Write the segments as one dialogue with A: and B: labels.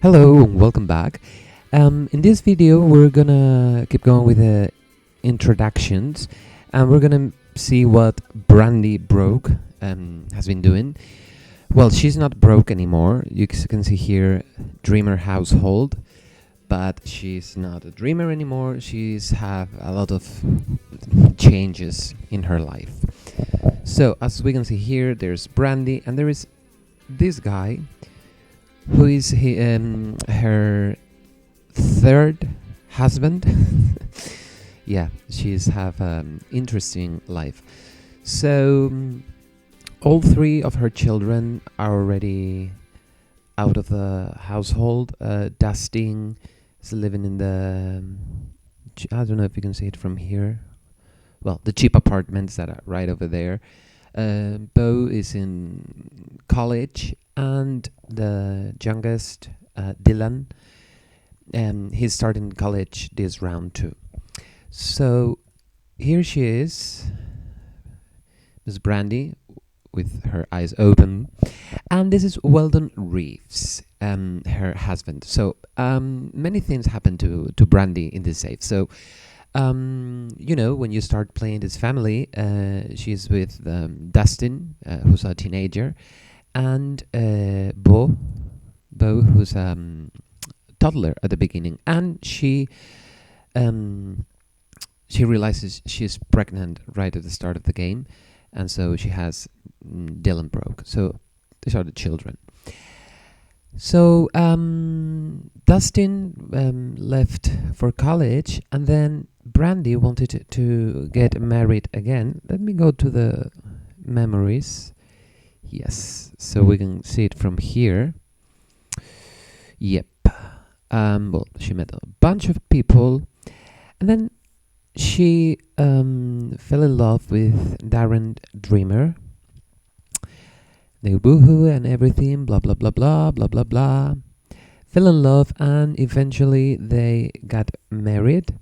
A: Hello and welcome back. In this video, we're gonna keep going with the introductions, and we're gonna see what Brandy Broke has been doing. Well, she's not broke anymore. You can see here, dreamer household, but she's not a dreamer anymore. She's have a lot of changes in her life. So as we can see here, there's Brandy, and there is this guy who is her third husband. Yeah, she's have an interesting life. So all three of her children are already out of the household. Dustin is living in the I don't know if you can see it from here. Well, the cheap apartments that are right over there. Bo is in college, and the youngest, Dylan, he's starting college this round too. So here she is, Miss Brandy, with her eyes open, and this is Weldon Reeves, her husband. So many things happen to Brandy in this save. So when you start playing this family, she's with Dustin, who's a teenager, and Bo, who's a toddler at the beginning, and she realizes she's pregnant right at the start of the game, and so she has Dylan Broke. So these are the children. So Dustin left for college, and then Brandy wanted to get married again. Let me go to the memories. Yes, so we can see it from here. Yep. Well, she met a bunch of people, and then she fell in love with Darren Dreamer. They woohoo and everything, blah blah blah blah blah blah blah. Fell in love, and eventually they got married.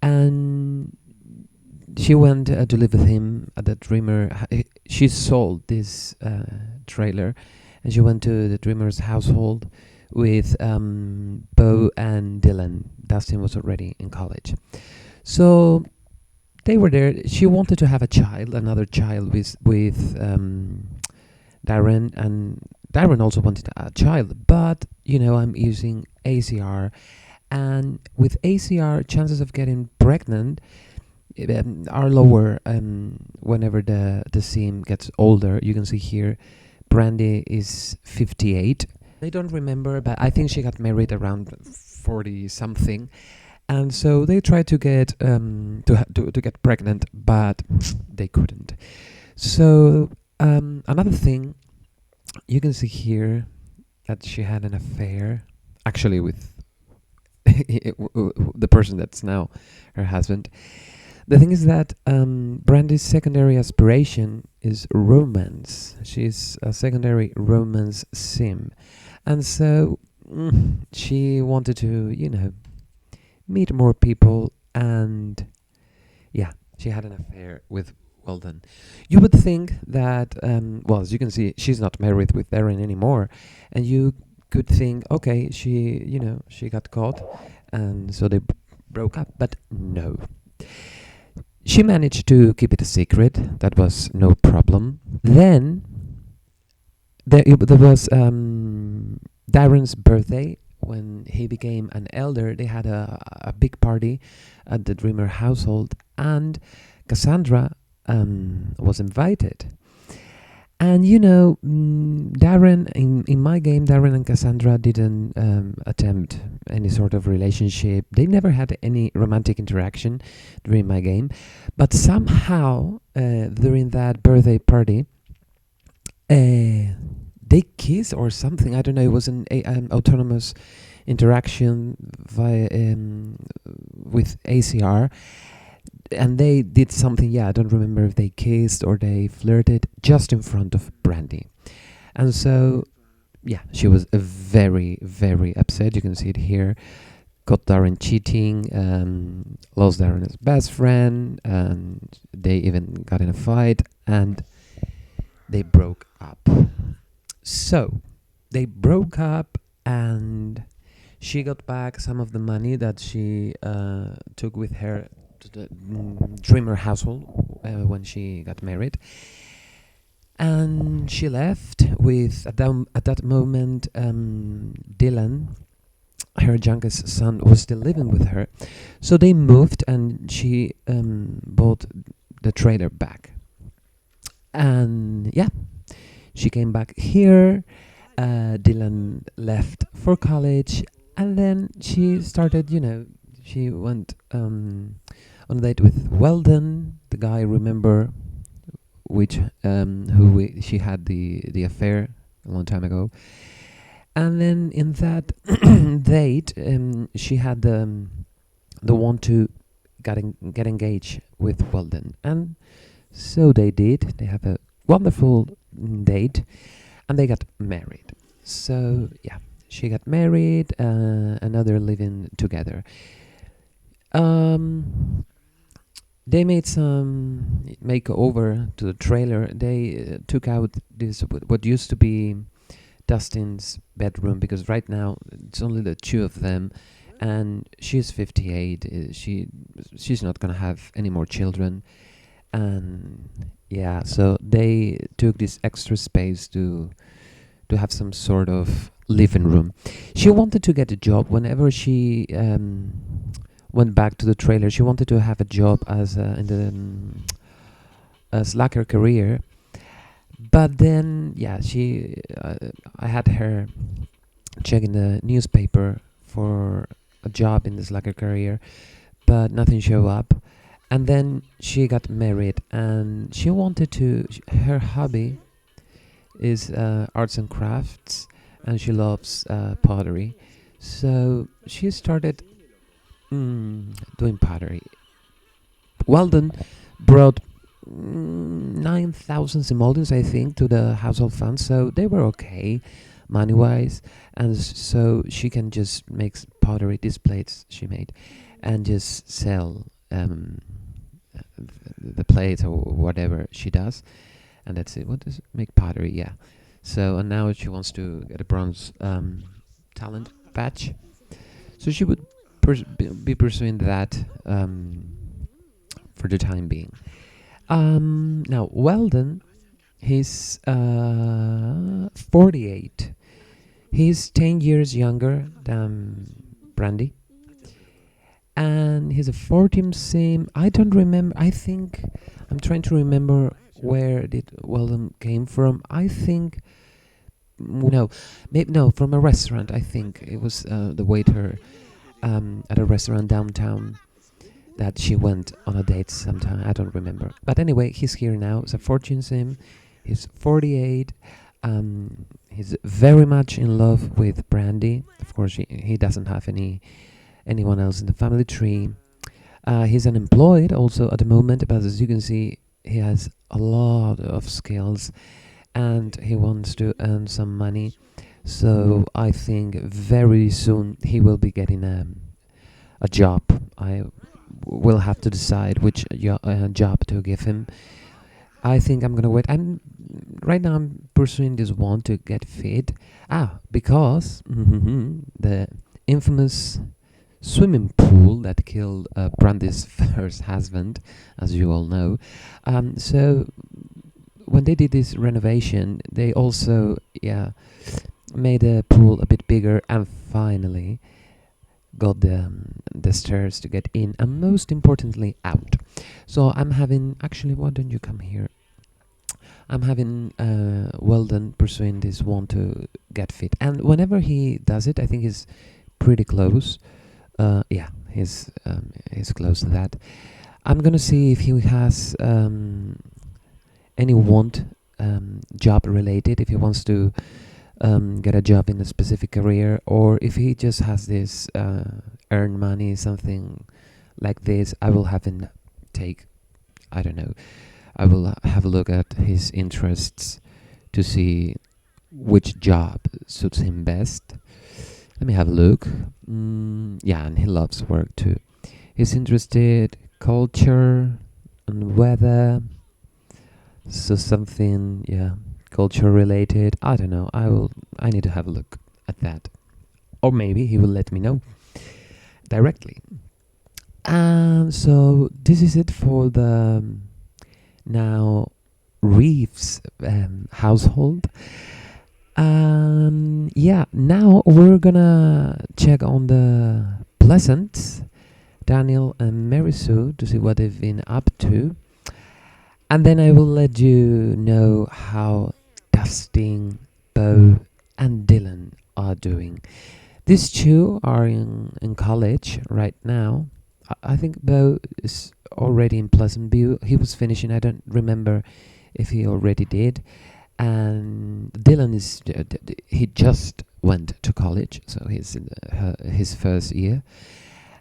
A: And she went to live with him at the Dreamer. She sold this trailer, and she went to the Dreamer's household with Bo and Dylan. Dustin was already in college, so they were there. She wanted to have a child, another child with Darren, and Darren also wanted a child. But I'm using ACR. And with ACR, chances of getting pregnant are lower whenever the sim gets older. You can see here, Brandy is 58. I don't remember, but I think she got married around 40 something. And so they tried to get to get pregnant, but they couldn't. So another thing, you can see here that she had an affair, actually with the person that's now her husband. The thing is that Brandy's secondary aspiration is romance. She's a secondary romance sim, and so she wanted to, meet more people, and yeah, she had an affair with Weldon. You would think that, as you can see, she's not married with Darren anymore, and you could think, okay, she got caught, and so they broke up. But no, she managed to keep it a secret. That was no problem. Then there was Darren's birthday. When he became an elder, they had a big party at the Dreamer household, and Cassandra was invited. And Darren, in my game, Darren and Cassandra didn't attempt any sort of relationship. They never had any romantic interaction during my game. But somehow, during that birthday party, they kissed or something. I don't know. It was an autonomous interaction via with ACR. And they did something, I don't remember if they kissed or they flirted just in front of Brandy. And so, she was very, very upset. You can see it here. Caught Darren cheating, lost Darren as best friend, and they even got in a fight, and they broke up. So, they broke up, and she got back some of the money that she took with her to the dreamer household when she got married. And she left with, at that moment, Dylan, her youngest son, was still living with her. So they moved, and she bought the trailer back. And yeah, she came back here. Dylan left for college, and then she started, she went on a date with Weldon, the guy, remember, which she had the affair a long time ago. And then in that date, she had the want to get engaged with Weldon, and so they did. They have a wonderful date, and they got married. So yeah, she got married, and now they're living together. They made some makeover to the trailer. They took out this what used to be Dustin's bedroom, because right now it's only the two of them, and she's 58. She's not gonna have any more children, and yeah, so they took this extra space to have some sort of living room. She wanted to get a job whenever she went back to the trailer. She wanted to have a job as in the a slacker career, but then yeah, I had her checking the newspaper for a job in the slacker career, but nothing showed up. And then she got married, and she wanted to. Her hobby is arts and crafts, and she loves pottery. So she started doing pottery. Weldon brought 9,000 simoleons, I think, to the household fund, so they were okay money wise. And so she can just make pottery, these plates she made, and just sell the plates or whatever she does. And that's it. What does it make? Pottery, yeah. So, and now she wants to get a bronze talent badge. So she would be pursuing that for the time being. Now, Weldon, he's 48. He's 10 years younger than Brandy. And he's a 14 sim. I don't remember. I think I'm trying to remember where did Weldon came from. I think no, from a restaurant. I think it was the waiter at a restaurant downtown that she went on a date sometime. I don't remember. But anyway, he's here now. It's a fortune sim. He's 48. He's very much in love with Brandy. Of course, he doesn't have anyone else in the family tree. He's unemployed also at the moment, but as you can see, he has a lot of skills, and he wants to earn some money. So I think very soon he will be getting a job. I will have to decide which job to give him. I think I'm gonna wait. Right now I'm pursuing this one to get fit. Because the infamous swimming pool that killed Brandy's first husband, as you all know. So when they did this renovation, they also made the pool a bit bigger, and finally got the stairs to get in, and most importantly out. So I'm having, actually, why don't you come here? I'm having Weldon pursuing this one to get fit, and whenever he does it, I think he's pretty close. He's close to that. I'm gonna see if he has any job related, if he wants to get a job in a specific career, or if he just has this earn money, something like this. I will have him take, I don't know, I will have a look at his interests to see which job suits him best. Let me have a look. And he loves work too. He's interested culture and weather. So something, culture related. I don't know. I need to have a look at that. or maybe he will let me know directly. And so this is it for the now Reeves household. Yeah, now we're gonna check on the Pleasants, Daniel and Mary Sue, to see what they've been up to. And then I will let you know how Dustin, Bo, and Dylan are doing. These two are in college right now. I think Bo is already in Pleasantview. He was finishing. I don't remember if he already did. And Dylan is he just went to college, so he's in his first year.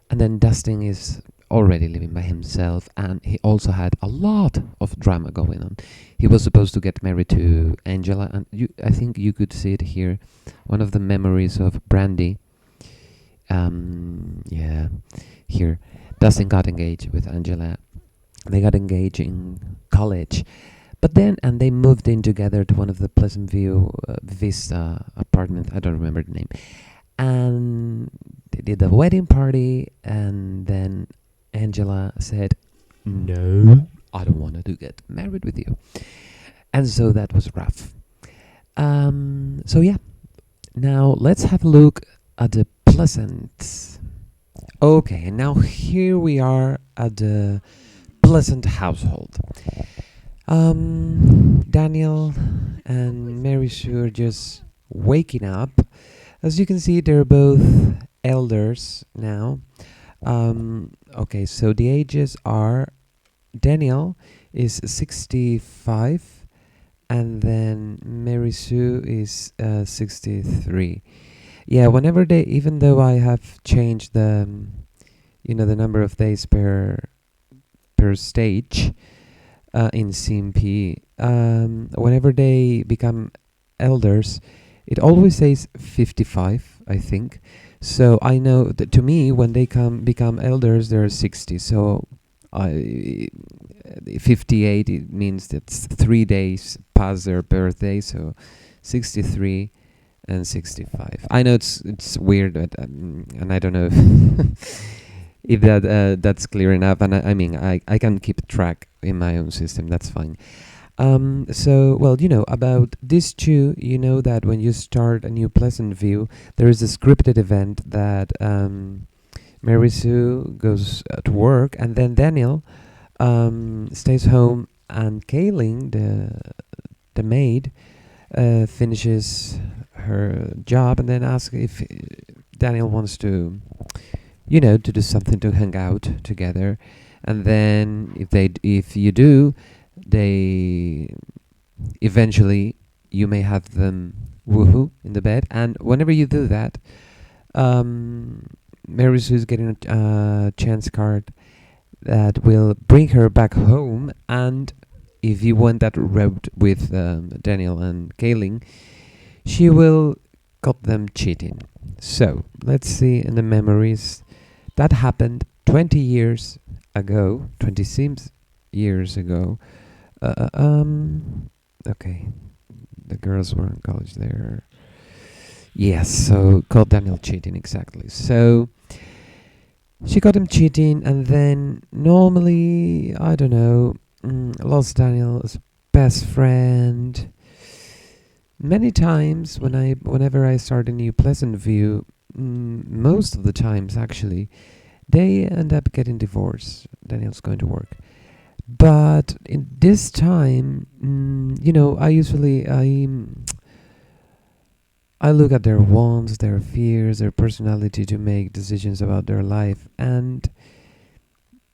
A: And then Dustin is already living by himself, and he also had a lot of drama going on. He was supposed to get married to Angela, and I think you could see it here. One of the memories of Brandy. Yeah, here Dustin got engaged with Angela. They got engaged in college, but then they moved in together to one of the Pleasantview Vista apartments. I don't remember the name. And they did the wedding party, and then Angela said, "No, I don't want to get married with you." And so that was rough. So yeah, now let's have a look at the Pleasants. Okay, and now here we are at the Pleasant household. Daniel and Mary Sue are just waking up. As you can see, they're both elders now. Okay, so the ages are Daniel is 65, and then Mary Sue is 63. Yeah, whenever they, even though I have changed the, the number of days per stage in CMP, whenever they become elders, it always says 55, I think. So I know that to me, when they become elders, they're 60. So 58, it means that's 3 days past their birthday. So 63 and 65. I know it's weird, but and I don't know if that's clear enough. And I mean, I can keep track in my own system. That's fine. So, well, about these two, that when you start a new Pleasantview, there is a scripted event that Mary Sue goes to work, and then Daniel stays home, and Kayling, the maid, finishes her job, and then asks if Daniel wants to, to do something to hang out together. And then if you do, they eventually you may have them woohoo in the bed, and whenever you do that, Mary Sue is getting a chance card that will bring her back home. And if you went that route with Daniel and Kayling, she will got them cheating. So let's see in the memories that happened 20 years ago. 20 seems years ago. Okay, the girls were in college there. Yes, so called Daniel cheating, exactly. So she got him cheating, and then normally, I don't know, lost Daniel's best friend. Many times whenever I start a new Pleasantview, most of the times actually, they end up getting divorced. Daniel's going to work. But in this time, I look at their wants, their fears, their personality to make decisions about their life. And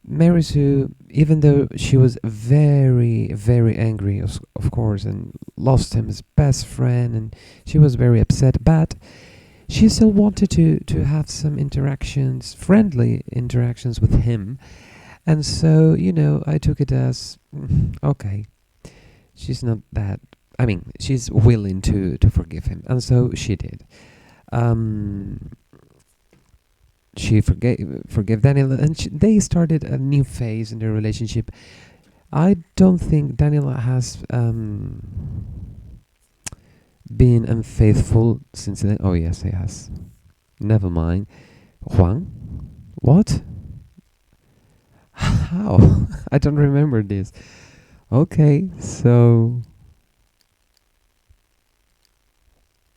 A: Mary Sue, even though she was very, very angry, of course, and lost him as best friend, and she was very upset, but she still wanted to have some interactions, friendly interactions with him. And so, I took it as, okay, she's not that, I mean, she's willing to forgive him. And so she did. She forgave Daniel, and they started a new phase in their relationship. I don't think Daniel has been unfaithful since then. Oh, yes, he has. Never mind. Juan? What? How? I don't remember this. Okay, so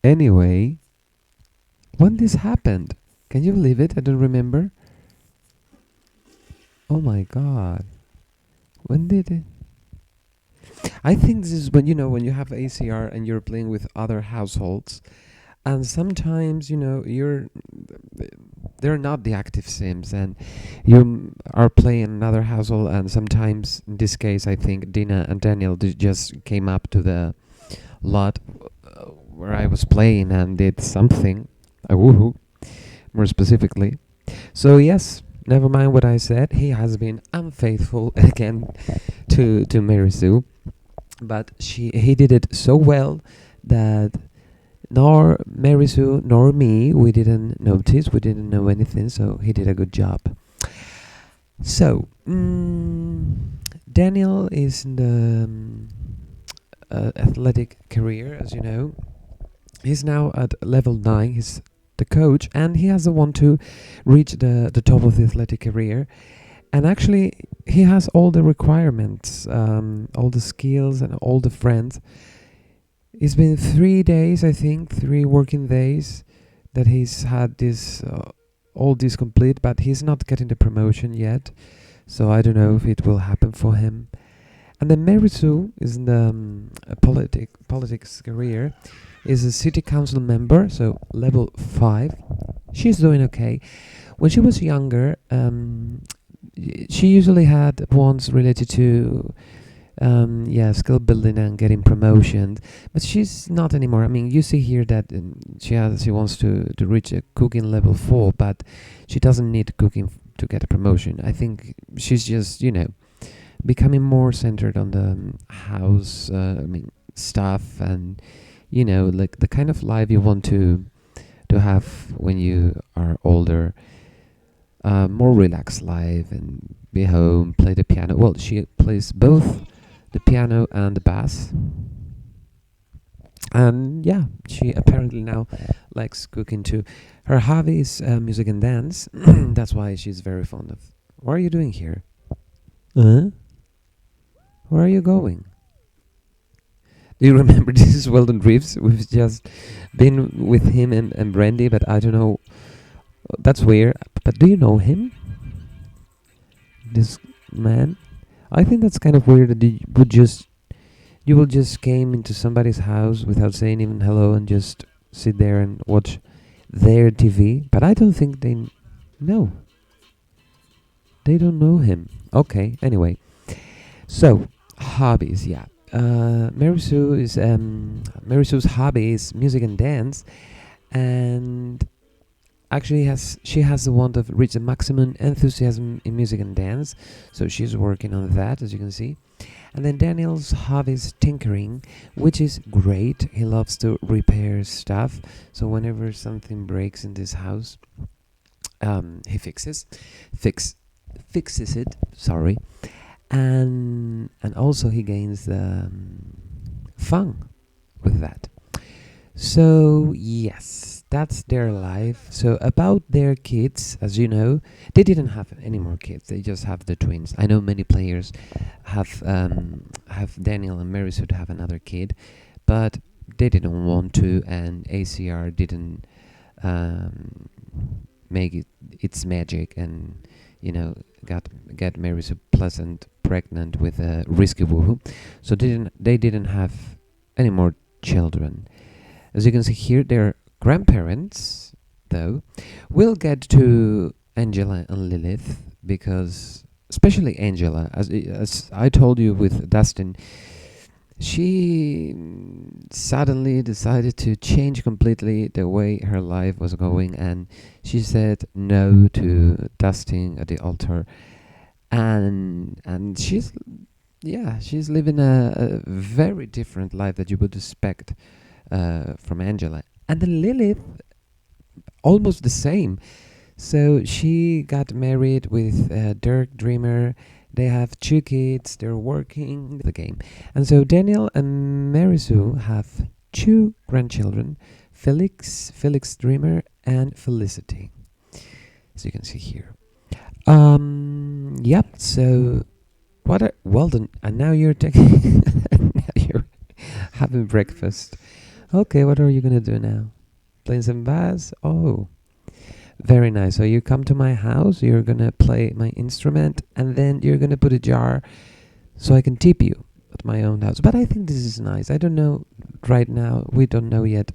A: anyway, when this happened? Can you believe it? I don't remember. Oh my god. When did it? I think this is when when you have ACR and you're playing with other households, and sometimes they're not the active sims, and you are playing another household, and sometimes in this case I think Dina and Daniel just came up to the lot where I was playing and did something, a woohoo, more specifically. So yes, never mind what I said. He has been unfaithful again to Mary Sue, but he did it so well that nor Mary Sue nor me, we didn't notice, we didn't know anything. So he did a good job. So Daniel is in the athletic career, as you know. He's now at level 9. He's the coach, and he has the want to reach the top of the athletic career. And actually, he has all the requirements, all the skills, and all the friends. It's been 3 days, I think, 3 working days that he's had this all this complete, but he's not getting the promotion yet. So I don't know if it will happen for him. And then Mary Sue is in the politics career, is a city council member, so level 5. She's doing okay. When she was younger, she usually had ones related to skill building and getting promotions, but she's not anymore. I mean, you see here that she wants to reach a cooking level 4, but she doesn't need cooking to get a promotion. I think she's just becoming more centered on the house, stuff, and like the kind of life you want to have when you are older. More relaxed life, and be home, play the piano. Well, she plays both the piano and the bass. And yeah, she apparently now likes cooking too. Her hobby is music and dance. That's why she's very fond of. What are you doing here? Where are you going? Do you remember this is Weldon Reeves? We've just been with him and Brandy, but I don't know. That's weird. But do you know him? This man? I think that's kind of weird that you will just came into somebody's house without saying even hello and just sit there and watch their TV. But I don't think they know. They don't know him. Okay, anyway. So, hobbies, yeah. Mary Sue's hobby is music and dance, and actually she has the want of reach the maximum enthusiasm in music and dance, so she's working on that, as you can see. And then Daniel's hobby is tinkering, which is great. He loves to repair stuff, so whenever something breaks in this house, he fixes it, sorry. And also he gains the fun with that. So yes, that's their life. So about their kids, as you know, they didn't have any more kids. They just have the twins. I know many players have Daniel and Mary Sue to have another kid, but they didn't want to, and ACR didn't make its magic, and get Mary Sue pregnant with a risky woohoo. So they didn't have any more children. As you can see here, their grandparents, though, will get to Angela and Lilith, because especially Angela, as I told you with Dustin, she suddenly decided to change completely the way her life was going, and she said no to Dustin at the altar, and she's living a very different life that you would expect from Angela. And then Lilith, almost the same. So she got married with Dirk Dreamer. They have 2 kids. They're working the game. And so Daniel and Mary Sue have 2 grandchildren, Felix Dreamer, and Felicity, as you can see here. Yep. So well done. And now you're taking. Now you're having breakfast. Okay. What are you gonna do now? Playing some bass? Oh, very nice. So you come to my house. You're gonna play my instrument, and then you're gonna put a jar so I can tip you at my own house. But I think this is nice. I don't know right now. We don't know yet.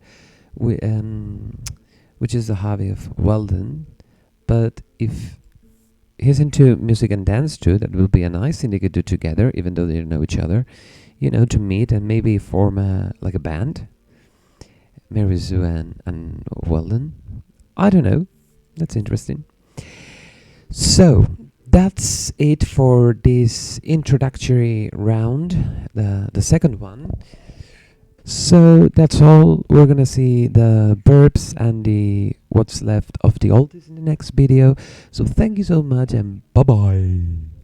A: Which is the hobby of Weldon. But if he's into music and dance too, that will be a nice thing they could do together, even though they don't know each other. To meet and maybe form a band. Mary Sue and Weldon. I don't know. That's interesting. So that's it for this introductory round, the second one. So that's all. We're gonna see the verbs and the what's left of the oldies in the next video. So thank you so much and bye bye.